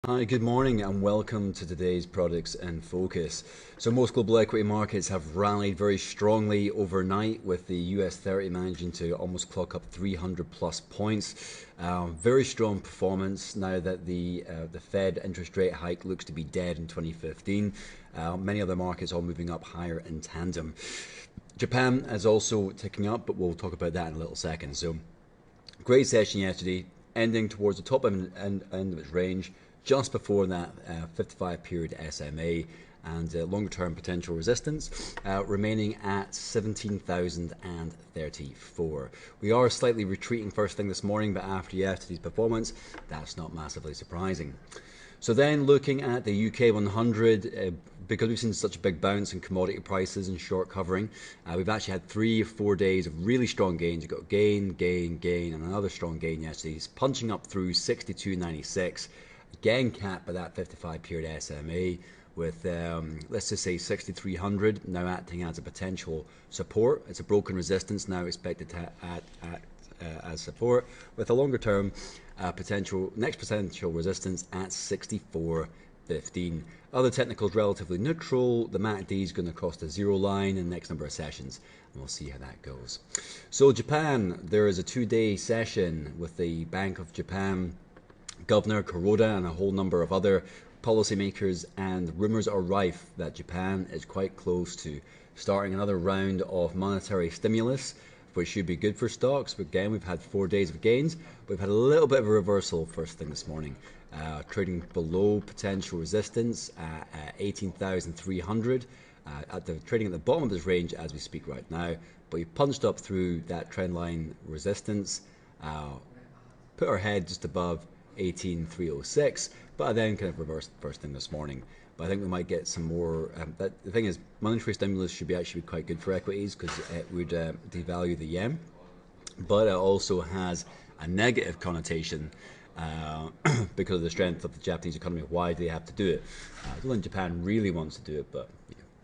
Hi, good morning and welcome to today's Products in Focus. So most global equity markets have rallied very strongly overnight, with the US 30 managing to almost clock up 300 plus points. Very strong performance now that the Fed interest rate hike looks to be dead in 2015. Many other markets all moving up higher in tandem. Japan is also ticking up, but we'll talk about that in a little second. So great session yesterday, ending towards the top end of its range, just before that 55 period SMA, and longer term potential resistance remaining at 17,034. We are slightly retreating first thing this morning, but after yesterday's performance, that's not massively surprising. So then looking at the UK 100, because we've seen such a big bounce in commodity prices and short covering, we've actually had 3 or 4 days of really strong gains. You've got gain, and another strong gain yesterday. It's punching up through 62.96, again capped by that 55 period SMA, with let's just say 6,300 now acting as a potential support. It's a broken resistance now expected to act as support, with a longer term next potential resistance at 64.15. Other technicals relatively neutral. The MACD is going to cross the zero line in the next number of sessions, and we'll see how that goes. So Japan, there is a 2-day session with the Bank of Japan Governor Kuroda and a whole number of other policymakers, and rumours are rife that Japan is quite close to starting another round of monetary stimulus, which should be good for stocks. But again, we've had 4 days of gains. We've had a little bit of a reversal first thing this morning, trading below potential resistance at 18,300. Trading at the bottom of this range as we speak right now, but we punched up through that trendline resistance, put our head just above 18,306, but then kind of reversed first thing this morning. But I think we might get some more. The thing is, monetary stimulus should be actually quite good for equities because it would devalue the yen, but it also has a negative connotation because of the strength of the Japanese economy. Why do they have to do it? I don't think Japan really wants to do it, but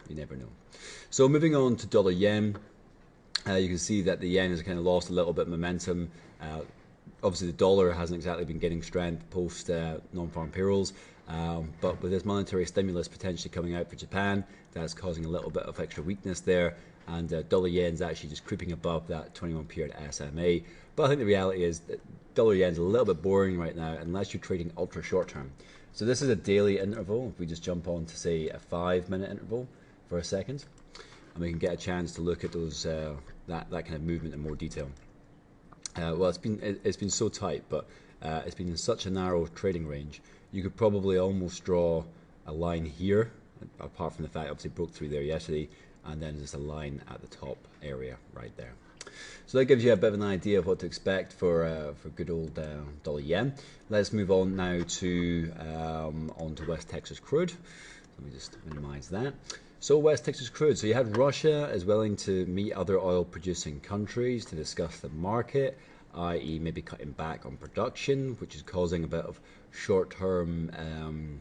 you never know. So moving on to dollar yen, you can see that the yen has kind of lost a little bit of momentum. Obviously, the dollar hasn't exactly been getting strength post non-farm payrolls, but with this monetary stimulus potentially coming out for Japan, that's causing a little bit of extra weakness there, and dollar yen's actually just creeping above that 21 period SMA. But I think the reality is that dollar yen's a little bit boring right now unless you're trading ultra short term. So this is a daily interval. If we just jump on to say a 5-minute interval for a second, and we can get a chance to look at those that kind of movement in more detail. Well, it's been so tight, but it's been in such a narrow trading range. You could probably almost draw a line here, apart from the fact obviously it broke through there yesterday, and then just a line at the top area right there. So that gives you a bit of an idea of what to expect for good old dollar yen. Let's move on now to onto West Texas crude. Let me just minimize that. So West Texas crude. So you had Russia is willing to meet other oil-producing countries to discuss the market, i.e. maybe cutting back on production, which is causing a bit of short-term kind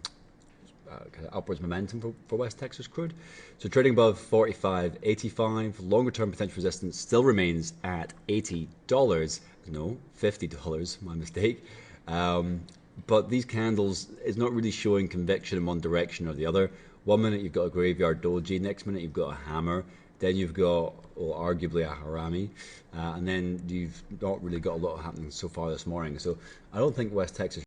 of upwards momentum for West Texas crude. So trading above 45.85. Longer-term potential resistance still remains at $80. No, $50. My mistake. But these candles is not really showing conviction in one direction or the other. 1 minute you've got a graveyard doji, next minute you've got a hammer, then you've got, well, arguably a harami, and then you've not really got a lot happening so far this morning. So I don't think West Texas